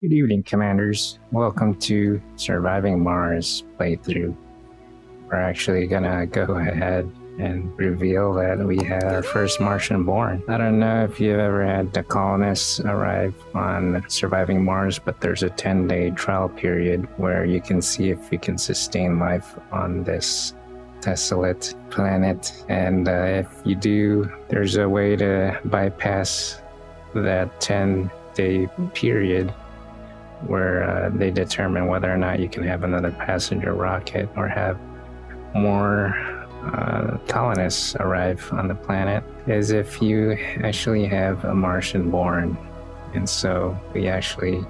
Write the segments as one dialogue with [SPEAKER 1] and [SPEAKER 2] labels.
[SPEAKER 1] Good evening, Commanders. Welcome to Surviving Mars playthrough. We're actually gonna go ahead and reveal that we had our first Martian born. I don't know if you've ever had the colonists arrive on Surviving Mars, but there's a 10-day trial period where you can see if you can sustain life on this desolate planet. And if you do, there's a way to bypass that 10-day period where they determine whether or not you can have another passenger rocket or have more colonists arrive on the planet, is if you actually have a Martian born. And so we actually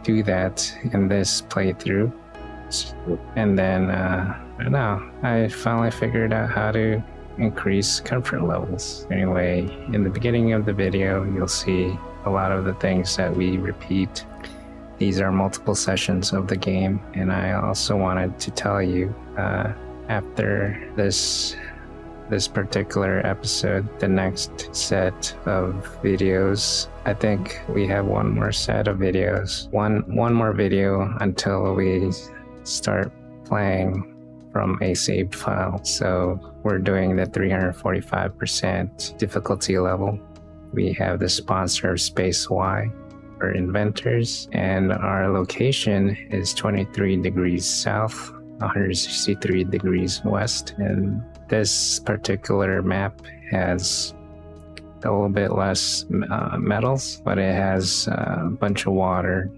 [SPEAKER 1] do that in this playthrough. And then, I don't know, I finally figured out how to increase comfort levels. Anyway, in the beginning of the video, you'll see a lot of the things that we repeat. These are multiple sessions of the game, and I also wanted to tell you, after this particular episode, the next set of videos, I think we have one more set of videos, one more video until we start playing from a saved file. So we're doing the 345% difficulty level. We have the sponsor of Space Y for inventors, and our location is 23 degrees south, 163 degrees west. And this particular map has a little bit less metals, but it has a bunch of water.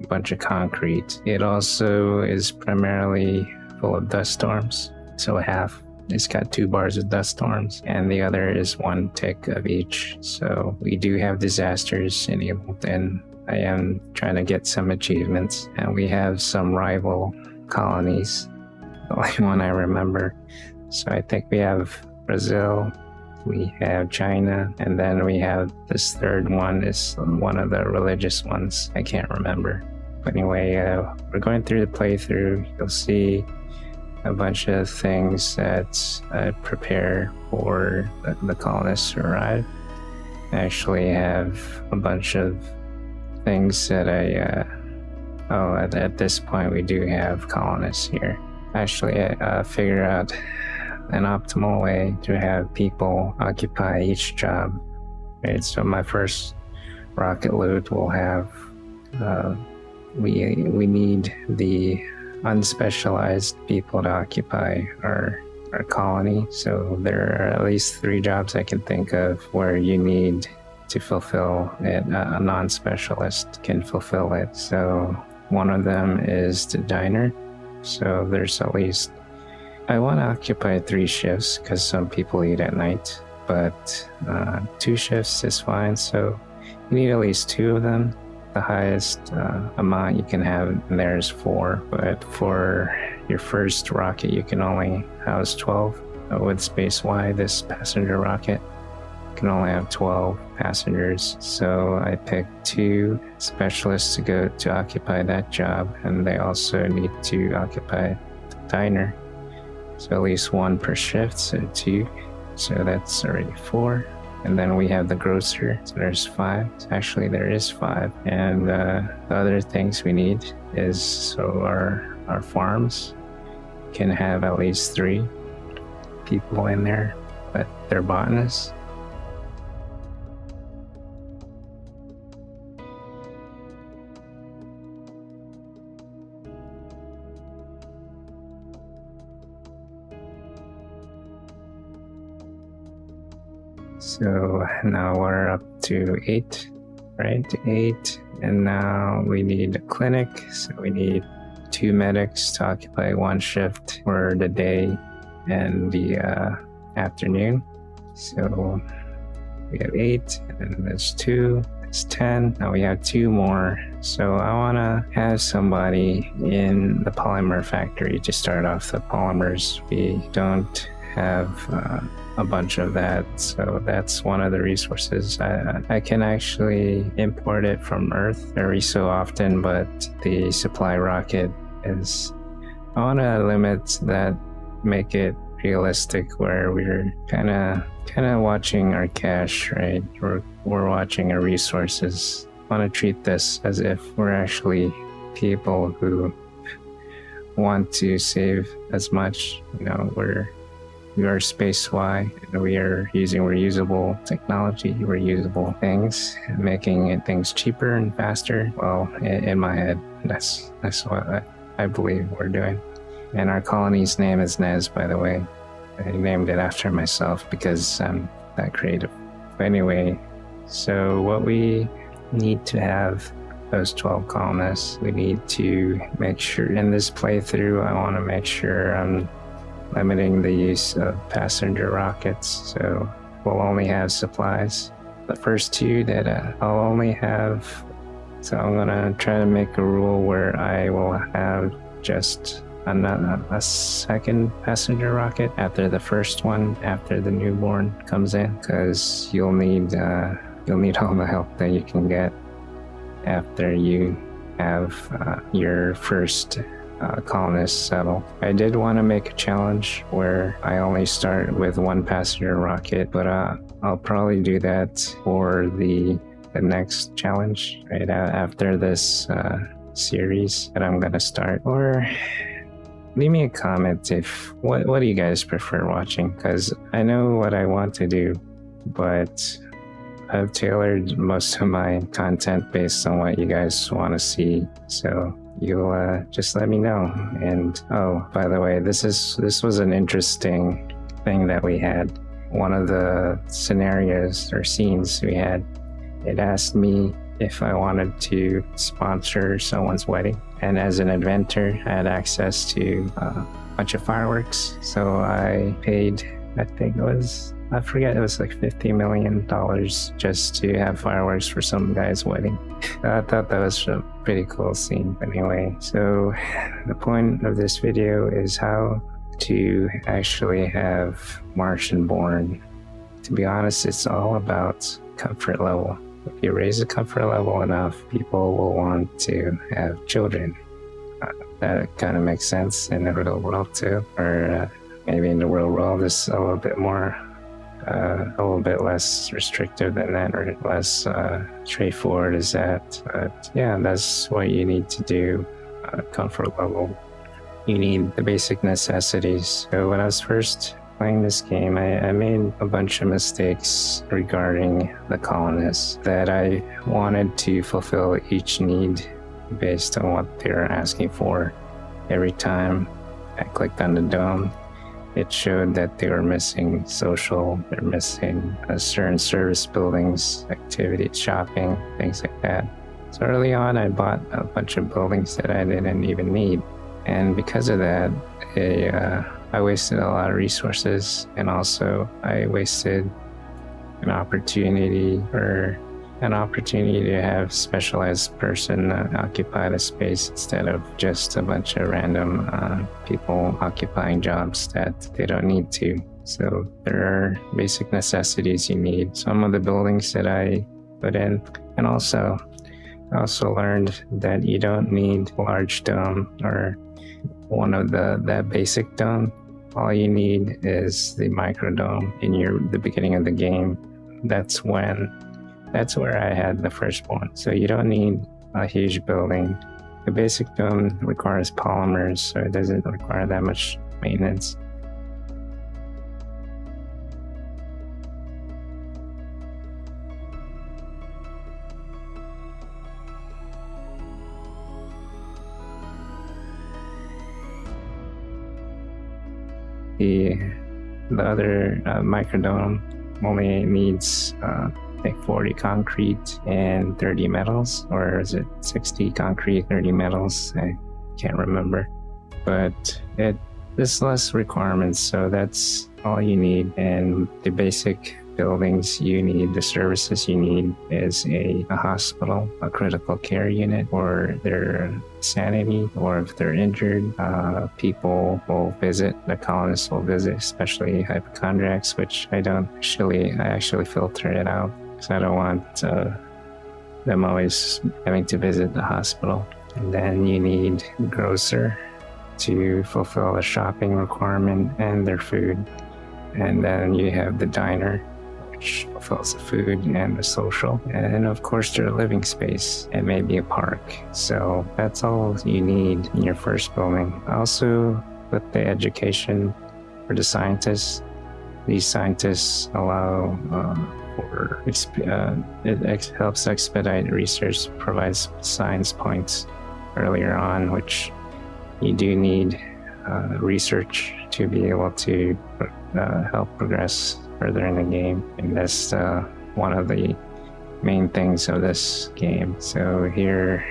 [SPEAKER 1] Bunch of concrete. It also is primarily full of dust storms. So half, it's got 2 bars of dust storms, and the other is 1 tick of each. So we do have disasters enabled, and I am trying to get some achievements. And we have some rival colonies, the only one I remember. So I think we have Brazil, we have China, and then we have this third one is one of the religious ones. I can't remember. But anyway, we're going through the playthrough. You'll see a bunch of things that I prepare for the colonists to arrive. I actually have a bunch of things that at this point we do have colonists here. Actually, I figured out an optimal way to have people occupy each job. Right, so my first rocket load will have we need the unspecialized people to occupy our colony. So there are at least 3 jobs I can think of where you need to fulfill it. A non-specialist can fulfill it. So one of them is the diner. So there's at least, I want to occupy 3 shifts because some people eat at night, but 2 shifts is fine. So you need at least 2 of them. The highest amount you can have in there is 4, but for your first rocket you can only house 12. With Space Y, this passenger rocket can only have 12 passengers. So I picked 2 specialists to go to occupy that job, and they also need to occupy the diner. So at least 1 per shift, so 2. So that's already 4. And then we have the grocer, so there's 5. Actually, there is 5. And the other things we need is, so our farms can have at least 3 people in there, but they're botanists. So now we're up to 8, right? 8. And now we need a clinic. So we need 2 medics to occupy 1 shift for the day and the afternoon. So we have 8, and then there's 2, that's 10. Now we have 2 more. So I want to have somebody in the polymer factory to start off the polymers. We don't have a bunch of that, so that's one of the resources. I can actually import it from Earth every so often, but the supply rocket is, I want to limit that, make it realistic where we're kind of watching our cash, right? We're watching our resources. I want to treat this as if we're actually people who want to save as much. You know, we are space-wise, and we are using reusable technology, reusable things, making things cheaper and faster. Well, in my head, that's what I believe we're doing. And our colony's name is Nez, by the way. I named it after myself because I'm that creative. But anyway, so what we need to have those 12 colonists, we need to make sure in this playthrough, I want to make sure I'm limiting the use of passenger rockets, so we'll only have supplies. The first two that I'll only have, so I'm gonna try to make a rule where I will have just a second passenger rocket after the first one, after the newborn comes in, because you'll need all the help that you can get after you have your first colonists settle. I did want to make a challenge where I only start with one passenger rocket, but I'll probably do that for the next challenge right after this series that I'm gonna start. Or leave me a comment if what do you guys prefer watching, because I know what I want to do, but I've tailored most of my content based on what you guys want to see, so you'll just let me know. And oh, by the way, this was an interesting thing that we had. One of the scenarios or scenes we had, it asked me if I wanted to sponsor someone's wedding, and as an inventor I had access to a bunch of fireworks, so I paid, I forget, it was like $50 million just to have fireworks for some guy's wedding. I thought that was a pretty cool scene. Anyway, so the point of this video is how to actually have Martian born. To be honest, it's all about comfort level. If you raise the comfort level enough, people will want to have children. That kind of makes sense in the real world too, or maybe in the real world it's a little bit more a little bit less restrictive than that, or less straightforward as that. But yeah, that's what you need to do. Comfort level, you need the basic necessities. So when I was first playing this game, I made a bunch of mistakes regarding the colonists, that I wanted to fulfill each need based on what they're asking for. Every time I clicked on the dome, it showed that they were missing social, they're missing certain service buildings, activities, shopping, things like that. So early on, I bought a bunch of buildings that I didn't even need. And because of that, I wasted a lot of resources, and also I wasted an opportunity to have specialized person occupy the space instead of just a bunch of random people occupying jobs that they don't need to. So there are basic necessities you need. Some of the buildings that I put in, and I also learned that you don't need a large dome or one of that basic dome. All you need is the micro dome in the beginning of the game. That's where I had the firstborn. So you don't need a huge building. The basic dome requires polymers, so it doesn't require that much maintenance. The other microdome only needs I think 40 concrete and 30 metals, or is it 60 concrete, 30 metals? I can't remember. But there's less requirements, so that's all you need. And the basic buildings you need, the services you need is a hospital, a critical care unit, or their sanity, or if they're injured, people will visit, the colonists will visit, especially hypochondriacs, which I actually filter it out because I don't want them always having to visit the hospital. And then you need the grocer to fulfill the shopping requirement and their food. And then you have the diner, which fulfills the food and the social. And of course, their living space and maybe a park. So that's all you need in your first building. Also, with the education for the scientists, these scientists allow it helps expedite research, provides science points earlier on, which you do need research to be able to help progress further in the game, and that's one of the main things of this game. So here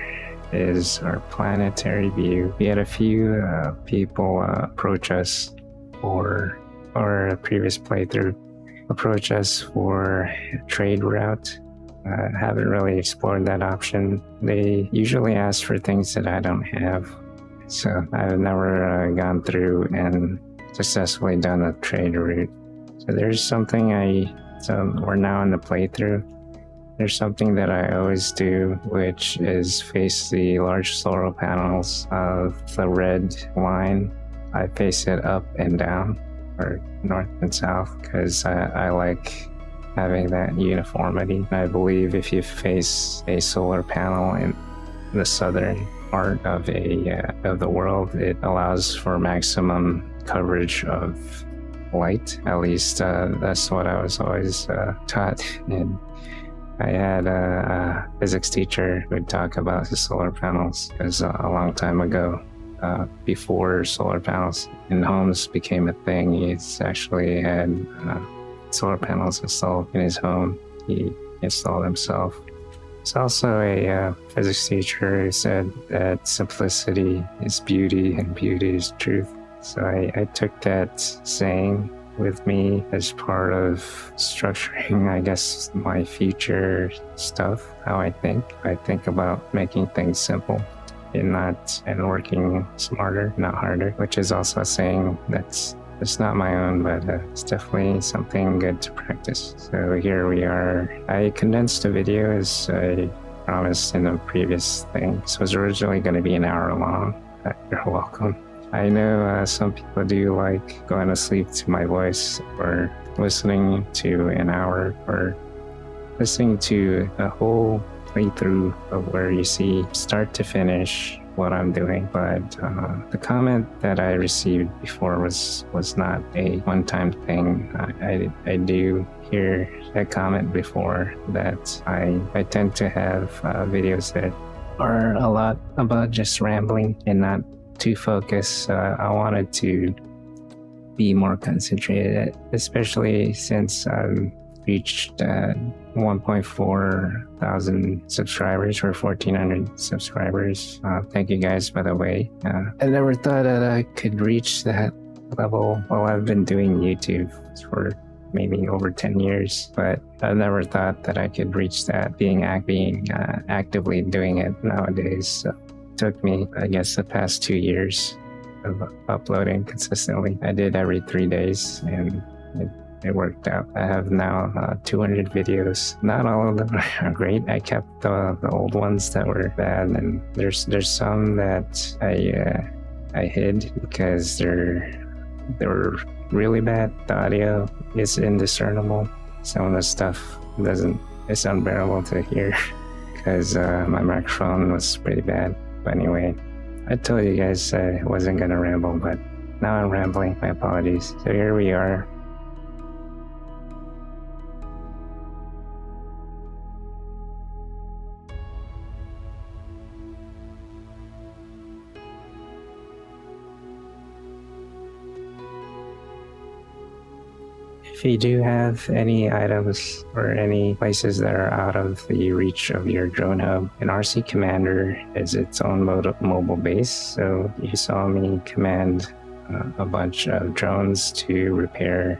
[SPEAKER 1] is our planetary view. We had a few people approach us for our previous playthrough, approach us for a trade route. Haven't really explored that option. They usually ask for things that I don't have, so I've never gone through and successfully done a trade route. So there's something we're now in the playthrough. There's something that I always do, which is face the large solar panels of the red line. I face it up and down, or north and south, because I like having that uniformity. I believe if you face a solar panel in the southern part of the world, it allows for maximum coverage of light. At least that's what I was always taught. And I had a physics teacher who would talk about the solar panels, because a long time ago, before solar panels in homes became a thing, he's actually had solar panels installed in his home. He installed himself. He's also a physics teacher who said that simplicity is beauty and beauty is truth. So I took that saying with me as part of structuring, I guess, my future stuff, how I think. I think about making things simple and working smarter, not harder, which is also a saying it's not my own, but it's definitely something good to practice. So here we are. I condensed the video as I promised in the previous thing. This was originally going to be an hour long. You're welcome. I know some people do like going to sleep to my voice, or listening to an hour, or listening to a whole playthrough of where you see start to finish what I'm doing. But the comment that I received before was not a one-time thing. I do hear that comment before, that I tend to have videos that are a lot about just rambling and not too focused. I wanted to be more concentrated, especially since I've reached 1.4 thousand subscribers, or 1,400 subscribers. Thank you guys, by the way. I never thought that I could reach that level. Well, I've been doing YouTube for maybe over 10 years, but I never thought that I could reach that, being actively doing it nowadays. So it took me, I guess, the past 2 years of uploading consistently. I did every 3 days, and it worked out. I have now 200 videos. Not all of them are great. I kept the old ones that were bad, and there's some that I hid because they were really bad. The audio is indiscernible. Some of the stuff it's unbearable to hear because my microphone was pretty bad. But anyway, I told you guys I wasn't gonna ramble, but now I'm rambling. My apologies. So here we are. If you do have any items or any places that are out of the reach of your drone hub, an RC Commander is its own mobile base. So you saw me command a bunch of drones to repair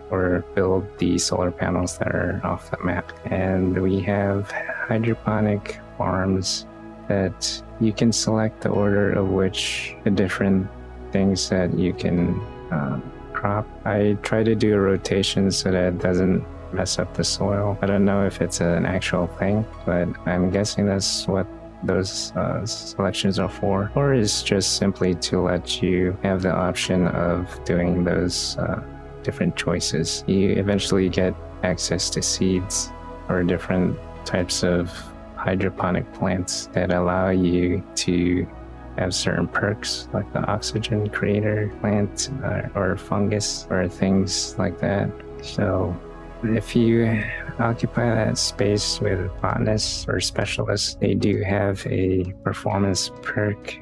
[SPEAKER 1] or build the solar panels that are off the map. And we have hydroponic farms that you can select the order of which the different things that you can crop. I try to do a rotation so that it doesn't mess up the soil. I don't know if it's an actual thing, but I'm guessing that's what those selections are for, or is just simply to let you have the option of doing those different choices. You eventually get access to seeds or different types of hydroponic plants that allow you to have certain perks, like the oxygen creator plant or fungus or things like that. So if you occupy that space with botanists or specialists, they do have a performance perk.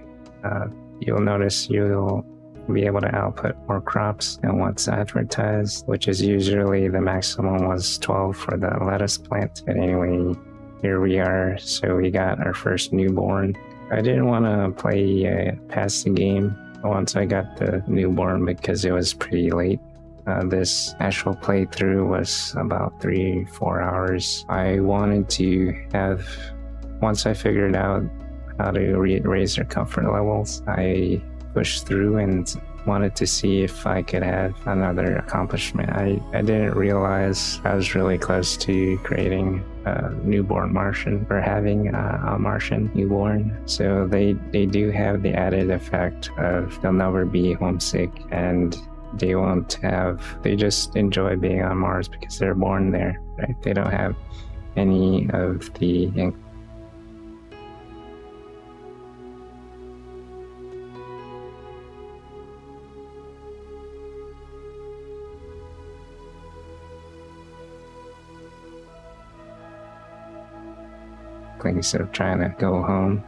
[SPEAKER 1] You'll notice you'll be able to output more crops than what's advertised, which is usually the maximum was 12 for the lettuce plant. But anyway, here we are. So we got our first newborn. I didn't want to play past the game once I got the newborn because it was pretty late. This actual playthrough was about 3-4 hours. I wanted to have, once I figured out how to raise their comfort levels, I pushed through and wanted to see if I could have another accomplishment. I didn't realize I was really close to creating a newborn Martian, or having a Martian newborn. So they do have the added effect of they'll never be homesick, and they just enjoy being on Mars because they're born there, right? They don't have any of the things of trying to go home.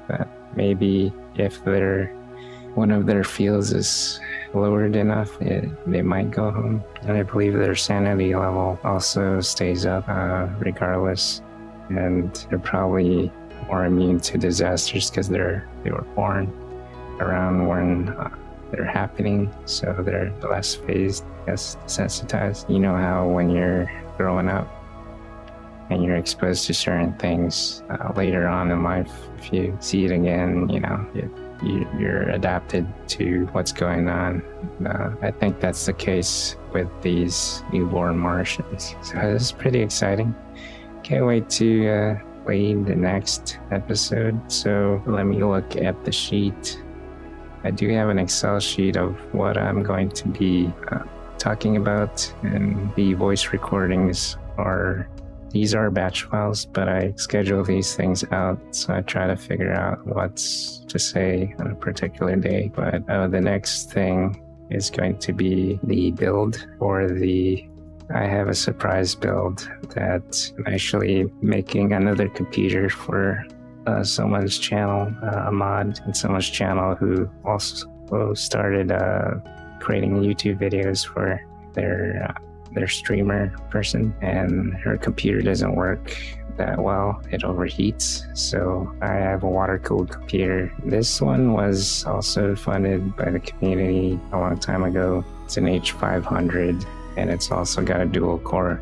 [SPEAKER 1] But maybe if one of their fields is lowered enough, they might go home. And I believe their sanity level also stays up regardless, and they're probably more immune to disasters because they were born around when they're happening, so they're less phased, I guess, desensitized. You know how when you're growing up and you're exposed to certain things later on in life, if you see it again, you're adapted to what's going on. I think that's the case with these newborn Martians. So this is pretty exciting. Can't wait to play the next episode. So let me look at the sheet. I do have an Excel sheet of what I'm going to be talking about, and the voice recordings these are batch files, but I schedule these things out, so I try to figure out what's to say on a particular day. But the next thing is going to be the build I have a surprise build that I'm actually making another computer for someone's channel, a mod in someone's channel who also started creating YouTube videos for their streamer person, and her computer doesn't work that well. It overheats, so I have a water-cooled computer. This one was also funded by the community a long time ago. It's an H500, and it's also got a dual-core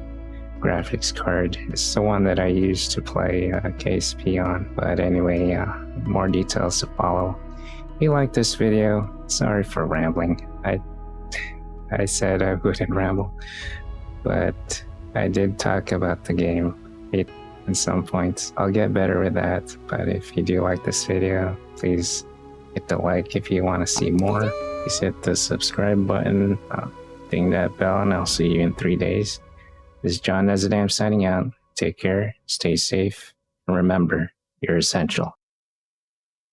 [SPEAKER 1] graphics card. It's the one that I use to play KSP on. But anyway, more details to follow. If you like this video, sorry for rambling. I said I wouldn't ramble, but I did talk about the game at some points. I'll get better with that, but if you do like this video, please hit the like. If you want to see more, please hit the subscribe button, ding that bell, and I'll see you in 3 days. This is John Nezodam signing out. Take care, stay safe, and remember, you're essential.